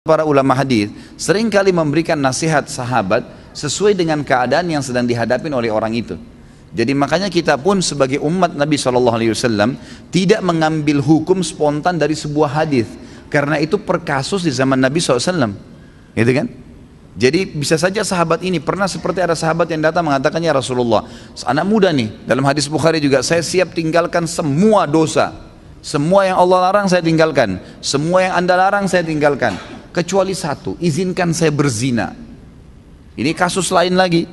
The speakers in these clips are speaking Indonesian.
Para ulama hadis seringkali memberikan nasihat sahabat sesuai dengan keadaan yang sedang dihadapi oleh orang itu. Jadi makanya kita pun sebagai umat Nabi SAW tidak mengambil hukum spontan dari sebuah hadis, karena itu per kasus di zaman Nabi SAW, gitu kan? Jadi bisa saja sahabat ini pernah seperti ada sahabat yang datang mengatakan, ya Rasulullah, anak muda nih, dalam hadis Bukhari juga, saya siap tinggalkan semua dosa, semua yang Allah larang saya tinggalkan, semua yang Anda larang saya tinggalkan, kecuali satu, izinkan saya berzina. Ini kasus lain lagi.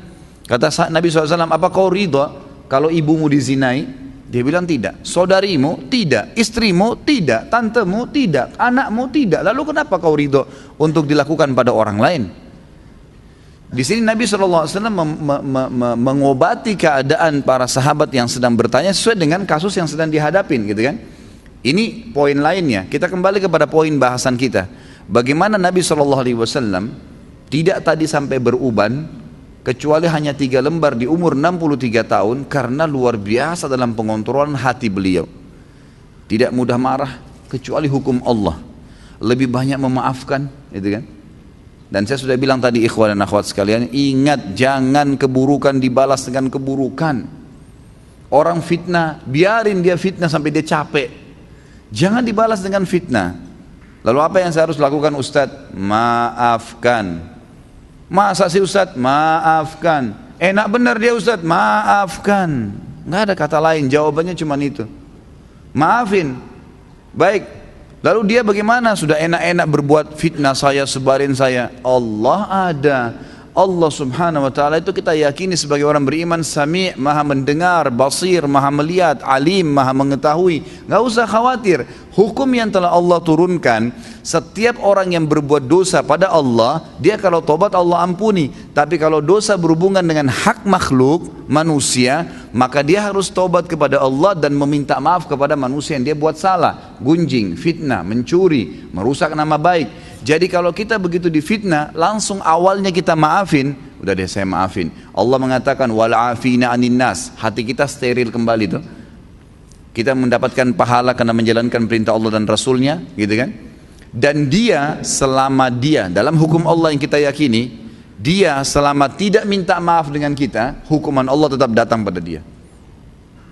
Kata Nabi SAW, apa kau ridha kalau ibumu dizinai? Dia bilang tidak. Saudarimu tidak, istrimu tidak, tantemu tidak, anakmu tidak. Lalu kenapa kau ridha untuk dilakukan pada orang lain? Di sini Nabi SAW mengobati keadaan para sahabat yang sedang bertanya sesuai dengan kasus yang sedang dihadapin, gitu kan? Ini poin lainnya. Kita kembali kepada poin bahasan kita. Bagaimana Nabi SAW tidak tadi sampai beruban, kecuali hanya 3 lembar di umur 63 tahun, karena luar biasa dalam pengontrolan hati beliau. Tidak mudah marah, kecuali hukum Allah. Lebih banyak memaafkan, gitu kan? Dan saya sudah bilang tadi, ikhwan dan akhwat sekalian, ingat, jangan keburukan dibalas dengan keburukan. Orang fitnah, biarin dia fitnah sampai dia capek. Jangan dibalas dengan fitnah. Lalu apa yang saya harus lakukan, Ustadz? Maafkan. Masa sih Ustadz? Maafkan. Enak benar dia Ustadz? Maafkan. Nggak ada kata lain, jawabannya cuma itu. Maafin. Baik. Lalu dia bagaimana? Sudah enak-enak berbuat fitnah saya, sebarin saya. Allah ada. Allah subhanahu wa ta'ala itu kita yakini sebagai orang beriman, Sami', maha mendengar, Basir, maha melihat, Alim, maha mengetahui. Gak usah khawatir. Hukum yang telah Allah turunkan, setiap orang yang berbuat dosa pada Allah, dia kalau tobat Allah ampuni. Tapi kalau dosa berhubungan dengan hak makhluk, manusia, maka dia harus tobat kepada Allah dan meminta maaf kepada manusia yang dia buat salah. Gunjing, fitnah, mencuri, merusak nama baik. Jadi kalau kita begitu difitnah, langsung awalnya kita maafin, udah deh saya maafin. Allah mengatakan wal afina anin nas, hati kita steril kembali tuh. Kita mendapatkan pahala karena menjalankan perintah Allah dan Rasulnya, gitu kan? Dan dia selama dia dalam hukum Allah yang kita yakini, dia selama tidak minta maaf dengan kita, hukuman Allah tetap datang pada dia.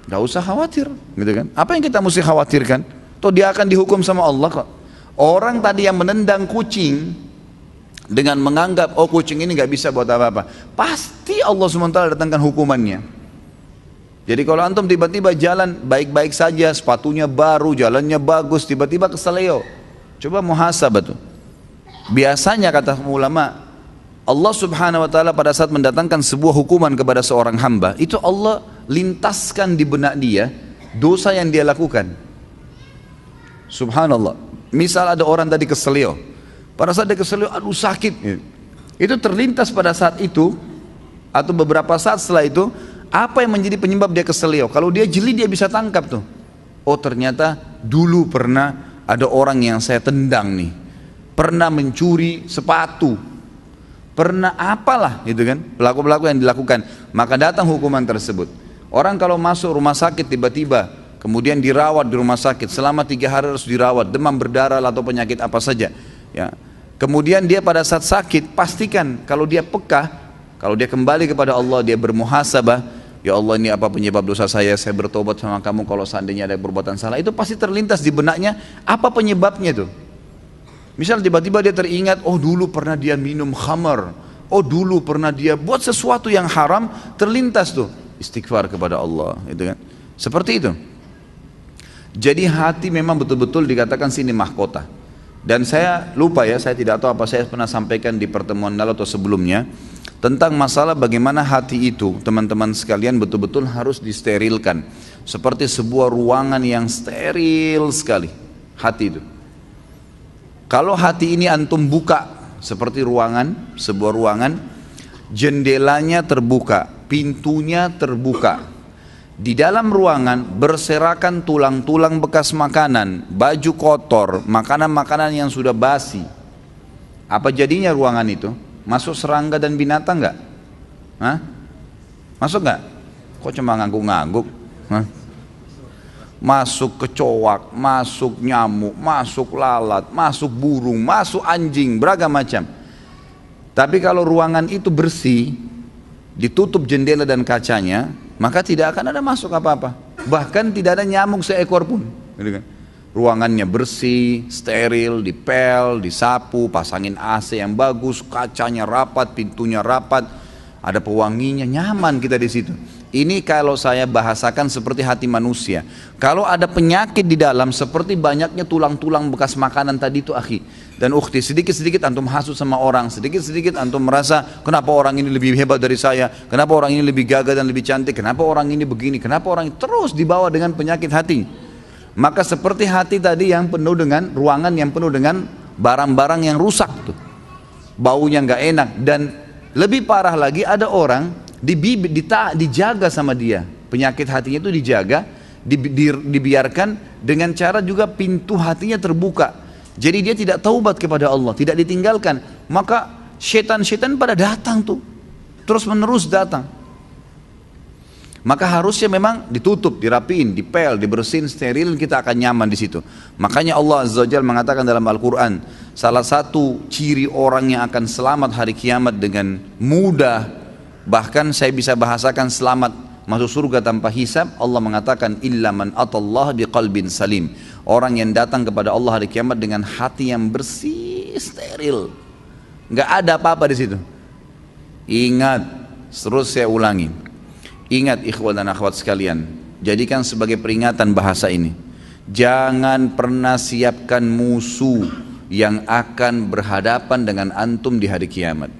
Gak usah khawatir, gitu kan? Apa yang kita mesti khawatirkan? Toh dia akan dihukum sama Allah kok. Orang tadi yang menendang kucing dengan menganggap, oh kucing ini gak bisa buat apa-apa, pasti Allah SWT datangkan hukumannya. Jadi kalau antum tiba-tiba jalan baik-baik saja, sepatunya baru, jalannya bagus, tiba-tiba keseleo, coba muhasabah tuh. Biasanya kata ulama, Allah subhanahu wa ta'ala pada saat mendatangkan sebuah hukuman kepada seorang hamba, itu Allah lintaskan di benak dia dosa yang dia lakukan. Subhanallah. Misal ada orang tadi keselio, pada saat dia keselio, aduh sakit, itu terlintas pada saat itu atau beberapa saat setelah itu, apa yang menjadi penyebab dia keselio? Kalau dia jeli dia bisa tangkap tuh. Oh ternyata dulu pernah ada orang yang saya tendang nih, pernah mencuri sepatu, pernah apalah gitu kan, pelaku-pelaku yang dilakukan, maka datang hukuman tersebut. Orang kalau masuk rumah sakit tiba-tiba, kemudian dirawat di rumah sakit selama 3 hari harus dirawat, demam berdarah atau penyakit apa saja, ya. Kemudian dia pada saat sakit, pastikan kalau dia peka, kalau dia kembali kepada Allah, dia bermuhasabah, ya Allah ini apa penyebab dosa saya bertobat sama kamu kalau seandainya ada perbuatan salah, itu pasti terlintas di benaknya apa penyebabnya tuh. Misal tiba-tiba dia teringat, oh dulu pernah dia minum khamar, oh dulu pernah dia buat sesuatu yang haram, terlintas tuh, istighfar kepada Allah, gitu kan. Seperti itu. Jadi hati memang betul-betul dikatakan sini mahkota. Dan saya lupa ya, saya tidak tahu apa saya pernah sampaikan di pertemuan lalu atau sebelumnya, tentang masalah bagaimana hati itu, teman-teman sekalian, betul-betul harus disterilkan. Seperti sebuah ruangan yang steril sekali, hati itu. Kalau hati ini antum buka, seperti ruangan, sebuah ruangan, jendelanya terbuka, pintunya terbuka. Di dalam ruangan berserakan tulang-tulang bekas makanan, baju kotor, makanan-makanan yang sudah basi. Apa jadinya ruangan itu? Masuk serangga dan binatang enggak? Hah? Masuk enggak? Kok cuma ngangguk-ngangguk? Hah? masuk kecoak, masuk nyamuk, masuk lalat, masuk burung, masuk anjing, beragam macam. Tapi kalau ruangan itu bersih, ditutup jendela dan kacanya, maka tidak akan ada masuk apa-apa. Bahkan tidak ada nyamuk seekor pun, gitu kan. Ruangannya bersih, steril, dipel, disapu, pasangin AC yang bagus, kacanya rapat, pintunya rapat, ada pewanginya, nyaman kita di situ. Ini kalau saya bahasakan seperti hati manusia. Kalau ada penyakit di dalam seperti banyaknya tulang-tulang bekas makanan tadi itu akhi dan ukhti, sedikit-sedikit antum hasut sama orang, sedikit-sedikit antum merasa kenapa orang ini lebih hebat dari saya, kenapa orang ini lebih gagah dan lebih cantik, kenapa orang ini begini, kenapa orang ini, terus dibawa dengan penyakit hati. Maka seperti hati tadi yang penuh dengan ruangan yang penuh dengan barang-barang yang rusak tuh, baunya nggak enak. Dan lebih parah lagi ada orang dijaga sama dia, penyakit hatinya itu dijaga, dibiarkan dengan cara juga pintu hatinya terbuka. Jadi dia tidak taubat kepada Allah, tidak ditinggalkan. Maka setan-setan pada datang tuh, terus menerus datang. Maka harusnya memang ditutup, dirapiin, dipel, dibersihin, steril, kita akan nyaman di situ. Makanya Allah Azza wa Jalla mengatakan dalam Al-Quran, salah satu ciri orang yang akan selamat hari kiamat dengan mudah, bahkan saya bisa bahasakan selamat masuk surga tanpa hisab, Allah mengatakan illa man atallaha biqalbin salim. Orang yang datang kepada Allah hari kiamat dengan hati yang bersih, steril, nggak ada apa-apa di situ. Ingat, terus saya ulangi, ingat ikhwan dan akhwat sekalian, jadikan sebagai peringatan bahasa ini. Jangan pernah siapkan musuh yang akan berhadapan dengan antum di hari kiamat.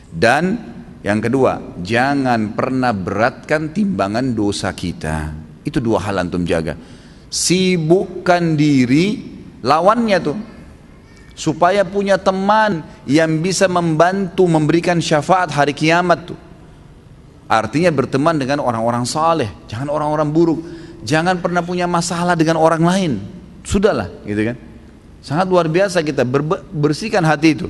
Dan yang kedua, jangan pernah beratkan timbangan dosa kita. Itu dua hal antum jaga. Sibukkan diri lawannya tuh, supaya punya teman yang bisa membantu memberikan syafaat hari kiamat tuh. Artinya berteman dengan orang-orang saleh, jangan orang-orang buruk. Jangan pernah punya masalah dengan orang lain. Sudahlah, gitu kan. Sangat luar biasa kita bersihkan hati itu.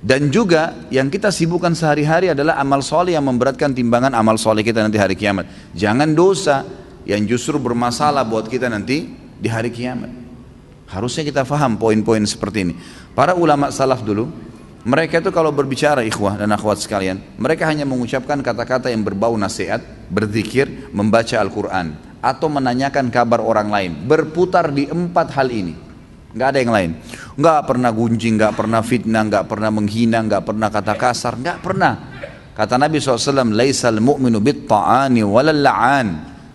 Dan juga yang kita sibukkan sehari-hari adalah amal soleh yang memberatkan timbangan amal soleh kita nanti hari kiamat. Jangan dosa yang justru bermasalah buat kita nanti di hari kiamat. Harusnya kita faham poin-poin seperti ini. Para ulama salaf dulu, mereka itu kalau berbicara ikhwah dan akhwat sekalian, mereka hanya mengucapkan kata-kata yang berbau nasihat, berzikir, membaca Al-Quran, atau menanyakan kabar orang lain. Berputar di 4 hal ini, nggak ada yang lain. Nggak pernah gunjing, nggak pernah fitnah, nggak pernah menghina, nggak pernah kata kasar, nggak pernah. Kata Nabi SAW, laisal mu'minu bit ta'ani walal la'an.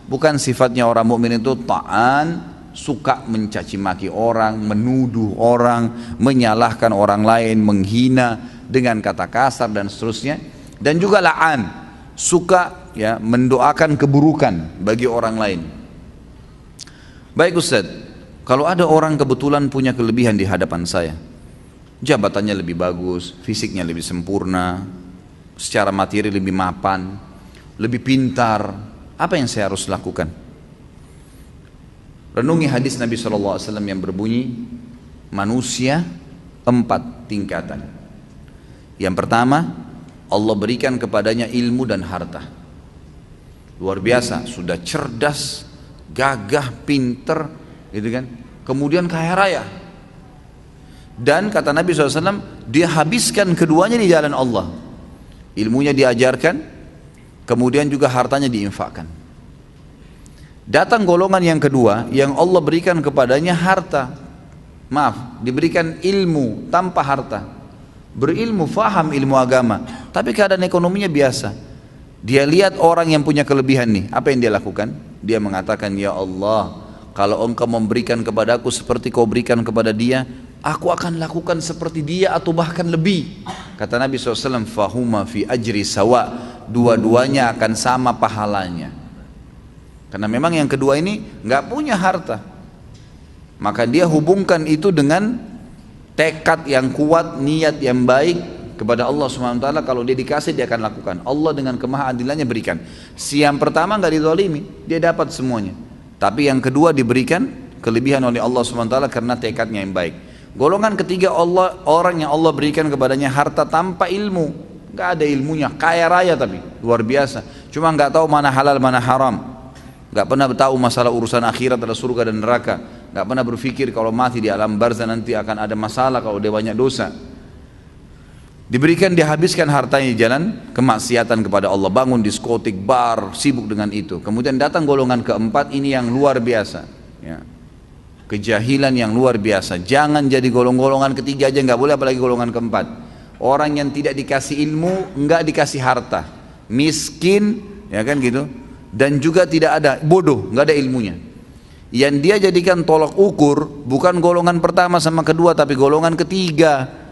Bukan sifatnya orang mukmin itu ta'an, suka mencaci maki orang, menuduh orang, menyalahkan orang lain, menghina dengan kata kasar dan seterusnya. Dan juga la'an, suka ya mendoakan keburukan bagi orang lain. Baik Ustaz, kalau ada orang kebetulan punya kelebihan di hadapan saya, jabatannya lebih bagus, fisiknya lebih sempurna, secara materi lebih mapan, lebih pintar, apa yang saya harus lakukan? Renungi hadis Nabi SAW yang berbunyi, manusia 4 tingkatan. Yang pertama, Allah berikan kepadanya ilmu dan harta. Luar biasa, sudah cerdas, gagah, pinter, gitu kan? Kemudian kaya raya. Dan kata Nabi SAW, dia habiskan keduanya di jalan Allah. Ilmunya diajarkan, kemudian juga hartanya diinfakkan. Datang golongan yang kedua, yang Allah berikan kepadanya harta, diberikan ilmu tanpa harta, berilmu, faham ilmu agama, tapi keadaan ekonominya biasa. Dia lihat orang yang punya kelebihan nih, apa yang dia lakukan? Dia mengatakan, ya Allah, kalau engkau memberikan kepadaku seperti kau berikan kepada dia, aku akan lakukan seperti dia atau bahkan lebih. Kata Nabi SAW, fahuma fi ajri sawa, dua-duanya akan sama pahalanya. Karena memang yang kedua ini nggak punya harta, maka dia hubungkan itu dengan tekad yang kuat, niat yang baik kepada Allah Subhanahu wa taala. Kalau dia dikasih, dia akan lakukan. Allah dengan kemahaadilannya berikan. Si yang pertama nggak dizalimi, dia dapat semuanya. Tapi yang kedua diberikan kelebihan oleh Allah Subhanahu wa taala karena tekadnya yang baik. Golongan ketiga, orang yang Allah berikan kepadanya harta tanpa ilmu, nggak ada ilmunya, kaya raya tapi luar biasa, cuma nggak tahu mana halal mana haram. nggak pernah tahu masalah urusan akhirat, ada surga dan neraka, nggak pernah berpikir kalau mati di alam barzah nanti akan ada masalah kalau dia banyak dosa. Diberikan, dihabiskan hartanya di jalan kemaksiatan kepada Allah, bangun diskotik, bar, sibuk dengan itu. Kemudian datang golongan keempat, ini yang luar biasa, ya. Kejahilan yang luar biasa. Jangan jadi golongan ketiga aja nggak boleh, apalagi golongan keempat. Orang yang tidak dikasih ilmu, nggak dikasih harta, miskin, ya kan gitu, dan juga tidak ada, bodoh, nggak ada ilmunya. Yang dia jadikan tolak ukur bukan golongan pertama sama kedua, tapi golongan ketiga.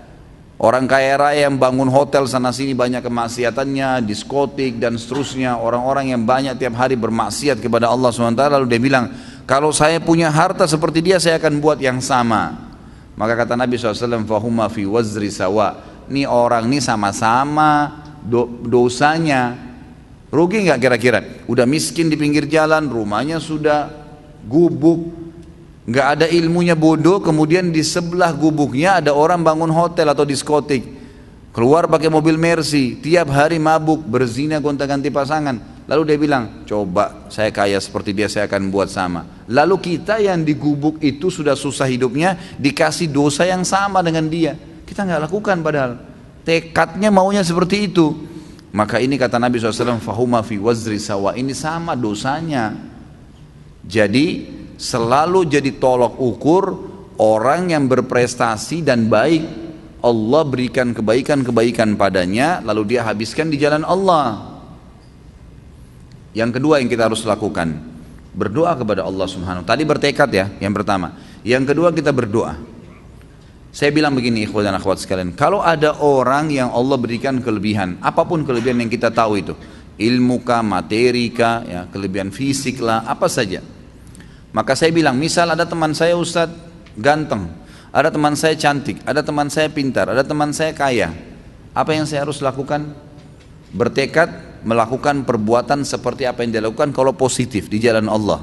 Orang kaya raya yang bangun hotel sana sini banyak kemaksiatannya, diskotik dan seterusnya. Orang-orang yang banyak tiap hari bermaksiat kepada Allah SWT, lalu dia bilang, kalau saya punya harta seperti dia, saya akan buat yang sama. Maka kata Nabi SAW, fahuma fi wazri sawa. Ini orang ini sama-sama dosanya. Rugi nggak kira-kira? Udah miskin di pinggir jalan, rumahnya sudah gubuk, nggak ada ilmunya, bodoh. Kemudian di sebelah gubuknya ada orang bangun hotel atau diskotik, keluar pakai mobil Mercy, tiap hari mabuk, berzina, gonta-ganti pasangan. Lalu dia bilang, coba saya kaya seperti dia, saya akan buat sama. Lalu kita yang di gubuk itu sudah susah hidupnya, dikasih dosa yang sama dengan dia, kita nggak lakukan, padahal tekadnya maunya seperti itu. Maka ini kata Nabi SAW, fahuma fi wazri sawa, ini sama dosanya. Jadi selalu jadi tolok ukur orang yang berprestasi dan baik, Allah berikan kebaikan-kebaikan padanya, lalu dia habiskan di jalan Allah. Yang kedua yang kita harus lakukan, berdoa kepada Allah Subhanahu. Tadi bertekad ya, yang pertama. Yang kedua kita berdoa. Saya bilang begini ikhwan dan akhwat sekalian, kalau ada orang yang Allah berikan kelebihan, apapun kelebihan yang kita tahu itu, ilmu kah, materi kah, ya, kelebihan fisik lah, apa saja. Maka saya bilang, misal ada teman saya Ustadz ganteng, ada teman saya cantik, ada teman saya pintar, ada teman saya kaya. Apa yang saya harus lakukan? Bertekad melakukan perbuatan seperti apa yang dia lakukan kalau positif di jalan Allah.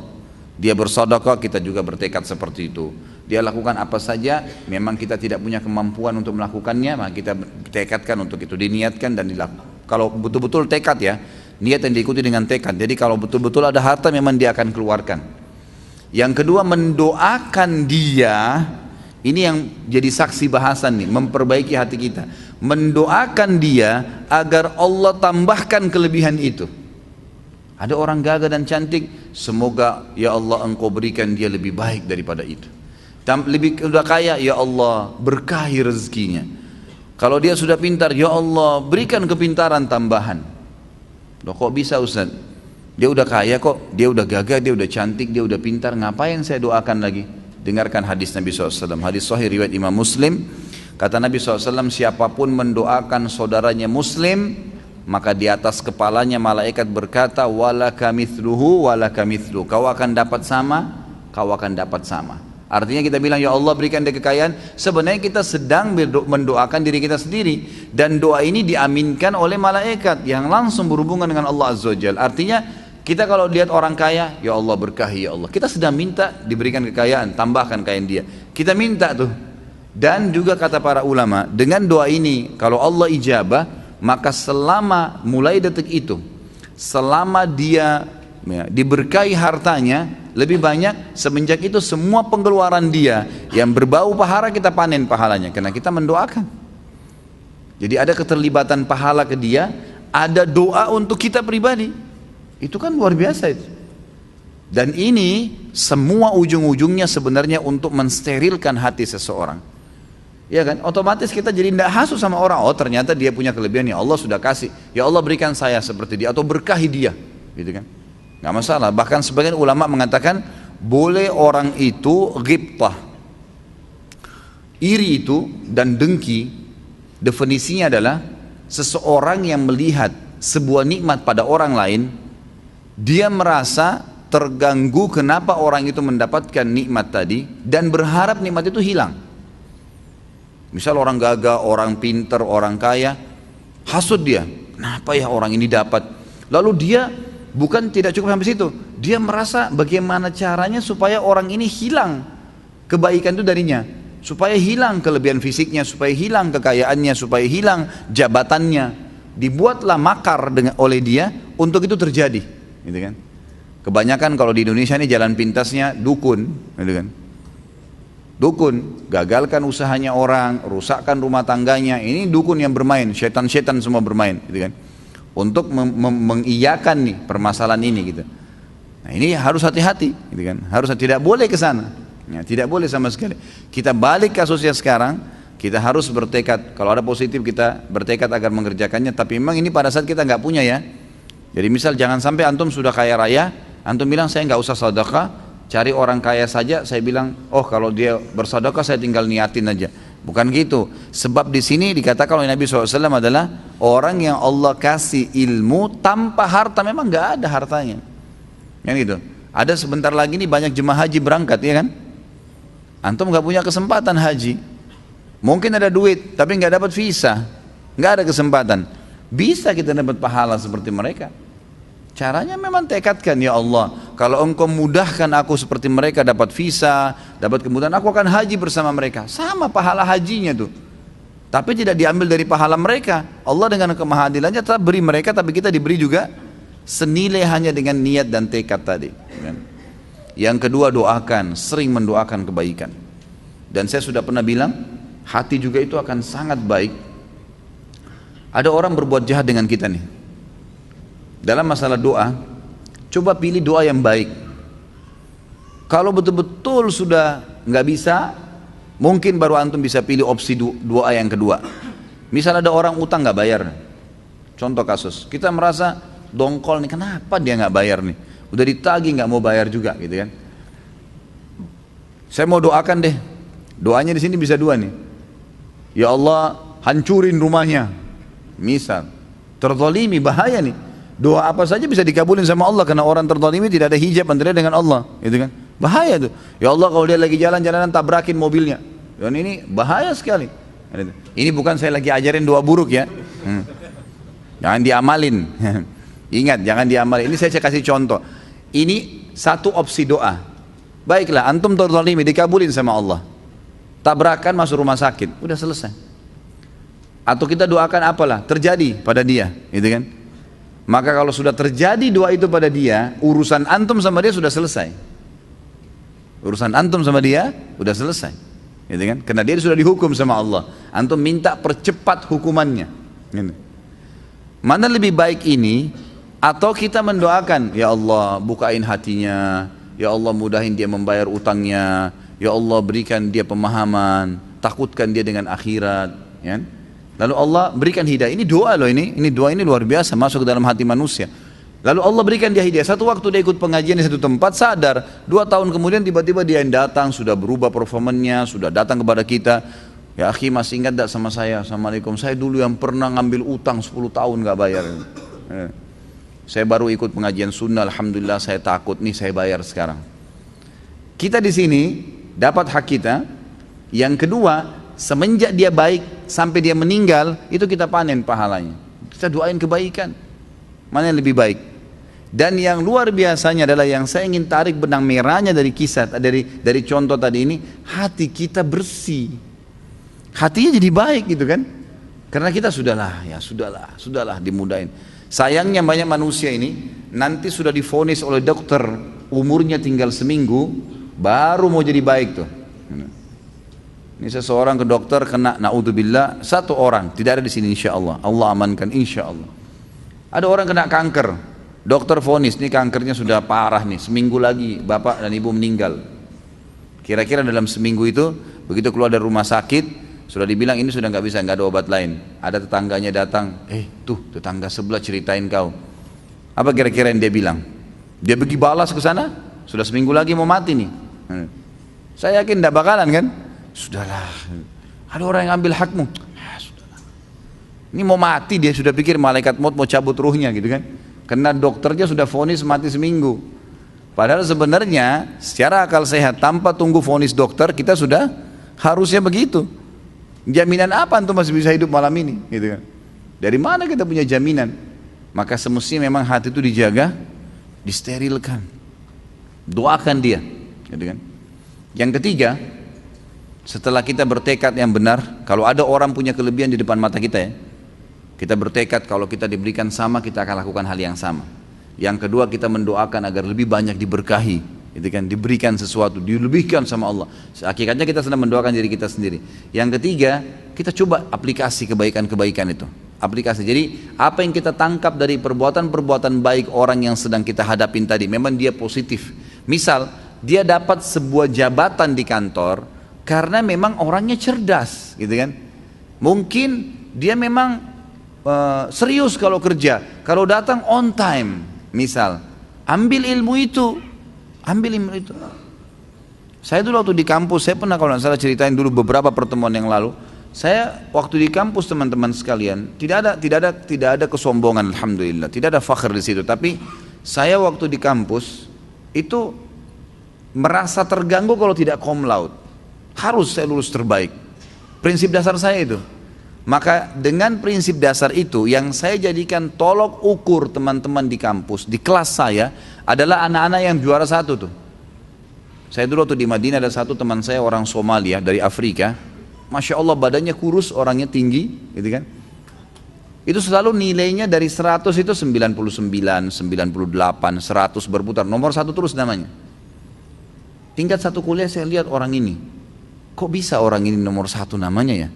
Dia bersedekah, kita juga bertekad seperti itu. Dia lakukan apa saja, memang kita tidak punya kemampuan untuk melakukannya, maka kita tekadkan untuk itu, diniatkan dan dilakukan. Kalau betul-betul tekad ya, niat yang diikuti dengan tekad. Jadi kalau betul-betul ada harta, memang dia akan keluarkan. Yang kedua, mendoakan dia. Ini yang jadi saksi bahasan nih, memperbaiki hati kita. Mendoakan dia agar Allah tambahkan kelebihan itu. Ada orang gagah dan cantik, semoga ya Allah engkau berikan dia lebih baik daripada itu. Lebih sudah kaya, ya Allah berkahi rezekinya. Kalau dia sudah pintar, ya Allah berikan kepintaran tambahan. Loh kok bisa Ustaz? Dia udah kaya kok, dia udah gagah, dia udah cantik, dia udah pintar, ngapain saya doakan lagi? Dengarkan hadis Nabi SAW, hadis sahih riwayat Imam Muslim. Kata Nabi SAW, siapapun mendoakan saudaranya Muslim, maka di atas kepalanya malaikat berkata, walaka mithluhu walaka mithlu, kau akan dapat sama, kau akan dapat sama. Artinya kita bilang, ya Allah berikan dia kekayaan, sebenarnya kita sedang mendoakan diri kita sendiri. Dan doa ini diaminkan oleh malaikat yang langsung berhubungan dengan Allah Azza wa Jalla. Artinya kita kalau lihat orang kaya, ya Allah berkahi ya Allah, kita sedang minta diberikan kekayaan, tambahkan kekayaan dia. Kita minta tuh. Dan juga kata para ulama, dengan doa ini kalau Allah ijabah, maka selama mulai detik itu, selama dia ya, diberkahi hartanya lebih banyak, semenjak itu semua pengeluaran dia yang berbau pahala kita panen pahalanya, karena kita mendoakan. Jadi ada keterlibatan pahala ke dia, ada doa untuk kita pribadi. Itu kan luar biasa itu. Dan ini semua ujung-ujungnya sebenarnya untuk mensterilkan hati seseorang. Ya kan? Otomatis kita jadi tidak hasut sama orang. Oh ternyata dia punya kelebihan, ya Allah sudah kasih. Ya Allah berikan saya seperti dia, atau berkahi dia, gitu kan? Nggak masalah. Bahkan sebagian ulama mengatakan boleh orang itu ghibtah. Iri itu dan dengki definisinya adalah seseorang yang melihat sebuah nikmat pada orang lain, dia merasa terganggu kenapa orang itu mendapatkan nikmat tadi dan berharap nikmat itu hilang. Misal orang gagah, orang pintar, orang kaya, hasut dia, kenapa ya orang ini dapat? Lalu dia bukan tidak cukup sampai situ, dia merasa bagaimana caranya supaya orang ini hilang kebaikan itu darinya, supaya hilang kelebihan fisiknya, supaya hilang kekayaannya, supaya hilang jabatannya. Dibuatlah makar oleh dia untuk itu terjadi. Gitu kan? Kebanyakan kalau di Indonesia ini jalan pintasnya dukun, gitu kan. Dukun, gagalkan usahanya orang, rusakkan rumah tangganya. Ini dukun yang bermain, setan-setan semua bermain, gitu kan. Untuk mengiyakan nih permasalahan ini, gitu. Nah ini harus hati-hati, gitu kan. Harus, tidak boleh ke sana. Ya, tidak boleh sama sekali. Kita balik kasusnya sekarang, kita harus bertekad. Kalau ada positif kita bertekad agar mengerjakannya. Tapi memang ini pada saat kita nggak punya ya. Jadi misal jangan sampai antum sudah kaya raya, antum bilang saya nggak usah sedekah, cari orang kaya saja. Saya bilang, oh kalau dia bersedekah saya tinggal niatin aja. Bukan gitu. Sebab di sini dikatakan oleh Nabi SAW adalah orang yang Allah kasih ilmu tanpa harta, memang nggak ada hartanya. Yang itu. Ada sebentar lagi nih banyak jemaah haji berangkat, ya kan? Antum nggak punya kesempatan haji, mungkin ada duit tapi nggak dapat visa, nggak ada kesempatan. Bisa kita dapat pahala seperti mereka. Caranya memang tekadkan, ya Allah, kalau engkau mudahkan aku seperti mereka dapat visa, dapat kemudahan, aku akan haji bersama mereka. Sama pahala hajinya tuh, tapi tidak diambil dari pahala mereka. Allah dengan kemahadilannya tetap beri mereka, tapi kita diberi juga senilai hanya dengan niat dan tekad tadi. Yang kedua, doakan, sering mendoakan kebaikan. Dan saya sudah pernah bilang, hati juga itu akan sangat baik. Ada orang berbuat jahat dengan kita nih. Dalam masalah doa, coba pilih doa yang baik. Kalau betul-betul sudah nggak bisa, mungkin baru antum bisa pilih opsi doa yang kedua. Misal ada orang utang nggak bayar. Contoh kasus, kita merasa dongkol nih, kenapa dia nggak bayar nih? Udah ditagih nggak mau bayar juga, gitu kan? Saya mau doakan deh. Doanya di sini bisa dua nih. Ya Allah, hancurin rumahnya. Misal, terzalimi, bahaya nih. Doa apa saja bisa dikabulin sama Allah karena orang terzalimi tidak ada hijab antara dengan Allah, gitu kan? Bahaya tuh. Ya Allah, kalau dia lagi jalan-jalanan tabrakin mobilnya. Dan ini bahaya sekali. Ini bukan saya lagi ajarin doa buruk ya. Jangan diamalin. Ingat, jangan diamalin. Ini saya kasih contoh. Ini satu opsi doa. Baiklah, antum terzalimi, dikabulin sama Allah. Tabrakan masuk rumah sakit, udah selesai. Atau kita doakan apalah, terjadi pada dia, gitu kan? Maka kalau sudah terjadi doa itu pada dia, urusan antum sama dia sudah selesai. Urusan antum sama dia sudah selesai, gitu kan? Karena dia sudah dihukum sama Allah. Antum minta percepat hukumannya. Gitu. Mana lebih baik ini? Atau kita mendoakan, ya Allah bukain hatinya, ya Allah mudahin dia membayar utangnya, ya Allah berikan dia pemahaman, takutkan dia dengan akhirat, ya. Lalu Allah berikan hidayah. Ini doa loh, ini doa ini luar biasa, masuk ke dalam hati manusia. Lalu Allah berikan dia hidayah. Satu waktu dia ikut pengajian di satu tempat, sadar 2 tahun kemudian tiba-tiba dia yang datang, sudah berubah performanya, sudah datang kepada kita. Ya akhi, masih ingat tak sama saya? Assalamualaikum, saya dulu yang pernah ngambil utang 10 tahun gak bayar. Saya baru ikut pengajian sunnah, alhamdulillah saya takut nih, saya bayar sekarang. Kita di sini dapat hak kita. Yang kedua, semenjak dia baik sampai dia meninggal, itu kita panen pahalanya. Kita doain kebaikan. Mana yang lebih baik? Dan yang luar biasanya adalah yang saya ingin tarik benang merahnya dari kisah, dari contoh tadi ini, hati kita bersih. Hatinya jadi baik gitu kan? Karena kita sudahlah dimudahin. Sayangnya banyak manusia ini nanti sudah divonis oleh dokter umurnya tinggal seminggu baru mau jadi baik tuh. Ini seseorang ke dokter kena, naudzubillah, 1 orang, tidak ada di sini insyaallah. Allah amankan insyaallah. Ada orang kena kanker, dokter vonis ini kankernya sudah parah nih, seminggu lagi bapak dan ibu meninggal. Kira-kira dalam seminggu itu begitu keluar dari rumah sakit sudah dibilang ini sudah nggak bisa, nggak ada obat lain. Ada tetangganya datang, tuh tetangga sebelah ceritain kau. Apa kira-kira yang dia bilang? Dia pergi balas ke sana, sudah seminggu lagi mau mati nih. Saya yakin tidak bakalan kan? Sudahlah, ada orang yang ambil hakmu. Sudahlah. Ini mau mati, dia sudah pikir malaikat maut mau cabut ruhnya gitu kan? Karena dokternya sudah vonis mati seminggu. Padahal sebenarnya secara akal sehat tanpa tunggu vonis dokter kita sudah harusnya begitu. Jaminan apa antum masih bisa hidup malam ini, gitu kan? Dari mana kita punya jaminan? Maka semestinya memang hati itu dijaga, disterilkan. Doakan dia, gitu kan? Yang ketiga, setelah kita bertekad yang benar, kalau ada orang punya kelebihan di depan mata kita ya, kita bertekad kalau kita diberikan sama, kita akan lakukan hal yang sama. Yang kedua, kita mendoakan agar lebih banyak diberkahi, gitu kan, diberikan sesuatu, dilebihkan sama Allah. Hakikatnya kita sedang mendoakan diri kita sendiri. Yang ketiga, kita coba aplikasi kebaikan-kebaikan itu. Aplikasi. Jadi apa yang kita tangkap dari perbuatan-perbuatan baik orang yang sedang kita hadapin tadi, memang dia positif. Misal, dia dapat sebuah jabatan di kantor karena memang orangnya cerdas, gitu kan. Mungkin dia memang serius kalau kerja, kalau datang on time, misal, ambil ilmu itu. Saya dulu waktu di kampus, saya pernah kalau nggak salah ceritain dulu beberapa pertemuan yang lalu. Saya waktu di kampus, teman-teman sekalian, tidak ada kesombongan, alhamdulillah, tidak ada fakhr di situ. Tapi saya waktu di kampus itu merasa terganggu kalau tidak cum laude. Harus saya lulus terbaik. Prinsip dasar saya itu. Maka dengan prinsip dasar itu yang saya jadikan tolok ukur teman-teman di kampus, di kelas saya adalah anak-anak yang juara satu tuh. Saya dulu waktu di Madinah ada satu teman saya orang Somalia dari Afrika, Masya Allah badannya kurus, orangnya tinggi, gitu kan. Itu selalu nilainya dari 100 itu 99, 98, 100 berputar, nomor satu terus namanya. Tingkat satu kuliah saya lihat orang ini, kok bisa orang ini nomor satu namanya ya?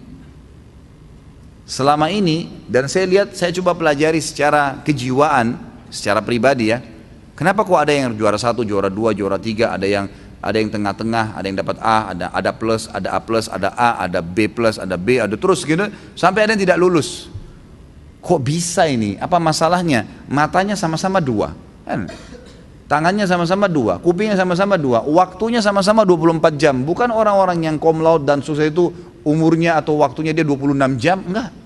Selama ini, dan saya lihat, saya coba pelajari secara kejiwaan, secara pribadi ya. Kenapa kok ada yang juara 1, juara 2, juara 3, ada yang tengah-tengah, ada yang dapat A, ada plus, ada A plus, ada A, ada B plus, ada B, ada terus gitu, sampai ada yang tidak lulus. Kok bisa ini? Apa masalahnya? Matanya sama-sama 2, kan? Tangannya sama-sama 2, kupingnya sama-sama 2, waktunya sama-sama 24 jam. Bukan orang-orang yang cum laude dan sukses itu umurnya atau waktunya dia 26 jam, enggak.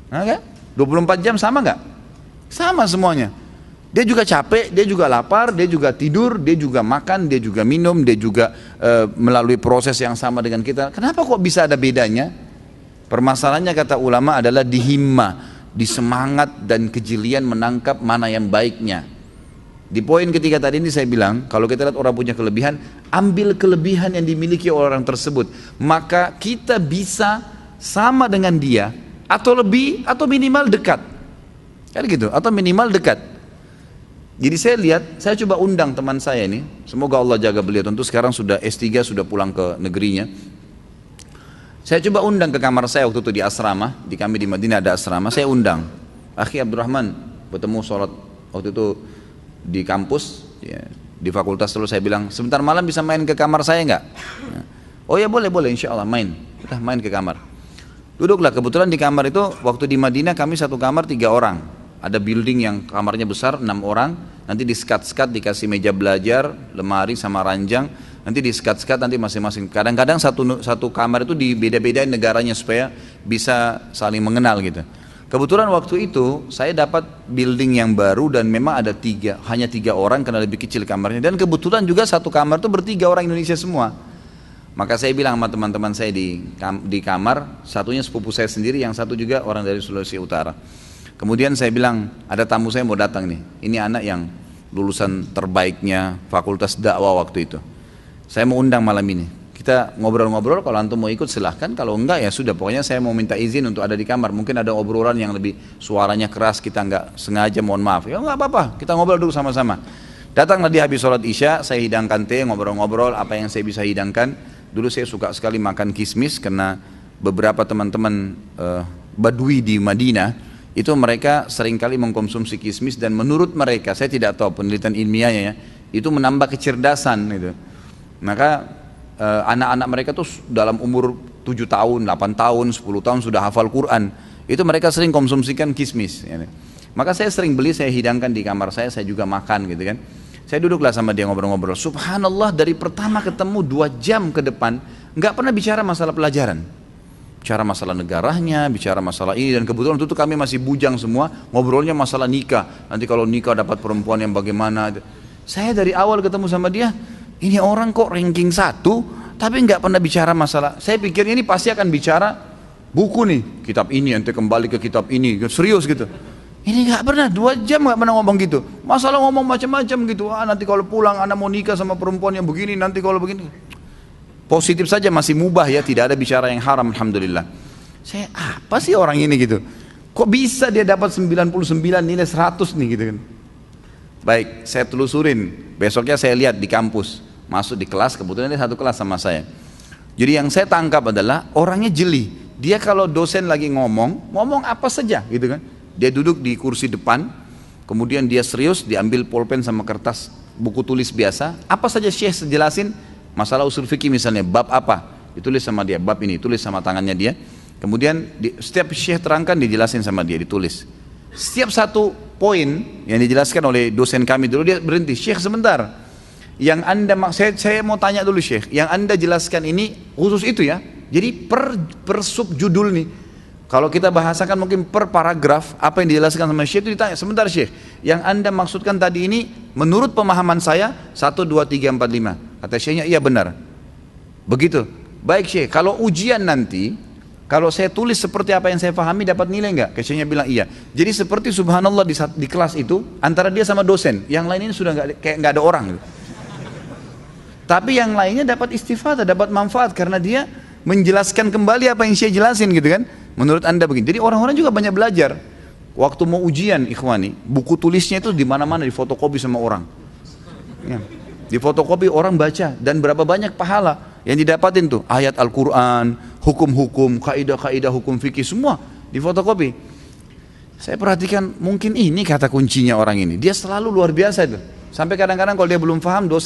Nah, kan? 24 jam sama enggak? Sama semuanya. Dia juga capek, dia juga lapar, dia juga tidur, dia juga makan, dia juga minum, dia juga melalui proses yang sama dengan kita. Kenapa kok bisa ada bedanya? Permasalahannya kata ulama adalah di himma, di semangat dan kejelian menangkap mana yang baiknya. Di poin ketiga tadi ini saya bilang, kalau kita lihat orang punya kelebihan, ambil kelebihan yang dimiliki oleh orang tersebut, maka kita bisa sama dengan dia, atau lebih, atau minimal dekat, kan gitu, atau minimal dekat. Jadi saya lihat, saya coba undang teman saya ini, semoga Allah jaga beliau, tentu sekarang sudah S3, sudah pulang ke negerinya. Saya coba undang ke kamar saya waktu itu di asrama, di kami di Madinah ada asrama, saya undang, Akhi Abdurrahman, bertemu sholat waktu itu di kampus, ya, di fakultas. Terus saya bilang, sebentar malam bisa main ke kamar saya nggak? Ya. Oh ya boleh, insya Allah main. Kita main ke kamar. Duduklah, kebetulan di kamar itu waktu di Madinah kami satu kamar 3 orang. Ada building yang kamarnya besar 6 orang, nanti di sekat-sekat dikasih meja belajar, lemari sama ranjang, nanti di sekat-sekat nanti masing-masing. Kadang-kadang satu kamar itu dibeda-bedain negaranya supaya bisa saling mengenal gitu. Kebetulan waktu itu saya dapat building yang baru dan memang ada hanya 3 orang karena lebih kecil kamarnya, dan kebetulan juga satu kamar itu ber3 orang Indonesia semua. Maka saya bilang sama teman-teman saya di kamar, satunya sepupu saya sendiri, yang satu juga orang dari Sulawesi Utara. Kemudian saya bilang, ada tamu saya mau datang nih, ini anak yang lulusan terbaiknya fakultas dakwah waktu itu. Saya mau undang malam ini, kita ngobrol-ngobrol, kalau antum mau ikut silahkan, kalau enggak ya sudah, pokoknya saya mau minta izin untuk ada di kamar. Mungkin ada obrolan yang lebih suaranya keras, kita enggak sengaja, mohon maaf. Ya enggak apa-apa, kita ngobrol dulu sama-sama. Datanglah dia habis sholat isya, saya hidangkan teh, ngobrol-ngobrol apa yang saya bisa hidangkan. Dulu saya suka sekali makan kismis karena beberapa teman-teman Badui di Madinah itu mereka seringkali mengkonsumsi kismis, dan menurut mereka, saya tidak tahu penelitian ilmiahnya ya, itu menambah kecerdasan gitu. Maka anak-anak mereka tuh dalam umur 7 tahun, 8 tahun, 10 tahun sudah hafal Quran. Itu mereka sering konsumsikan kismis ya. Maka saya sering beli, saya hidangkan di kamar saya juga makan gitu kan. Saya duduklah sama dia ngobrol-ngobrol. Subhanallah, dari pertama ketemu 2 jam ke depan nggak pernah bicara masalah pelajaran, bicara masalah negaranya, bicara masalah ini. Dan kebetulan itu kami masih bujang semua, ngobrolnya masalah nikah. Nanti kalau nikah dapat perempuan yang bagaimana. Saya dari awal ketemu sama dia, ini orang kok ranking 1 tapi nggak pernah bicara masalah. Saya pikirnya ini pasti akan bicara buku nih, kitab ini, nanti kembali ke kitab ini, serius gitu. Ini nggak pernah, 2 jam nggak pernah ngomong gitu. Masalah ngomong macam-macam gitu. Nanti kalau pulang anak mau nikah sama perempuan yang begini, nanti kalau begini. Positif saja, masih mubah ya, tidak ada bicara yang haram, alhamdulillah. Saya, apa sih orang ini gitu? Kok bisa dia dapat 99 nilai 100 nih gitu kan? Baik, saya telusurin. Besoknya saya lihat di kampus, masuk di kelas, kebetulan dia satu kelas sama saya. Jadi yang saya tangkap adalah orangnya jeli. Dia kalau dosen lagi ngomong apa saja gitu kan. Dia duduk di kursi depan, kemudian dia serius, diambil pulpen sama kertas, buku tulis biasa, apa saja Syekh jelasin, masalah usul fikih misalnya, bab apa, ditulis sama dia, bab ini, tulis sama tangannya dia. Kemudian setiap Syekh terangkan dijelasin sama dia, ditulis. Setiap satu poin yang dijelaskan oleh dosen kami dulu, dia berhenti, Syekh sebentar, yang anda, saya mau tanya dulu Syekh, yang anda jelaskan ini khusus itu ya, jadi per subjudul nih, kalau kita bahasakan mungkin per paragraf, apa yang dijelaskan sama Syekh itu ditanya, sebentar Syekh, yang anda maksudkan tadi ini menurut pemahaman saya 1, 2, 3, 4, 5, kata Syekhnya iya benar, begitu, baik Syekh, kalau ujian nanti, kalau saya tulis seperti apa yang saya pahami dapat nilai enggak? Syekhnya bilang iya. Jadi seperti subhanallah di kelas itu antara dia sama dosen, yang lain ini sudah kayak nggak ada orang gitu. Tapi yang lainnya dapat istifadah, dapat manfaat karena dia menjelaskan kembali apa yang saya jelasin gitu kan. Menurut anda begini. Jadi orang-orang juga banyak belajar. Waktu mau ujian ikhwani, buku tulisnya itu di mana-mana difotokopi sama orang. Ya. Difotokopi orang baca dan berapa banyak pahala yang didapatin tuh, ayat Al-Quran, hukum-hukum, kaidah-kaidah hukum fikih semua difotokopi. Saya perhatikan mungkin ini kata kuncinya orang ini, dia selalu luar biasa itu. Sampai kadang-kadang kalau dia belum paham dosen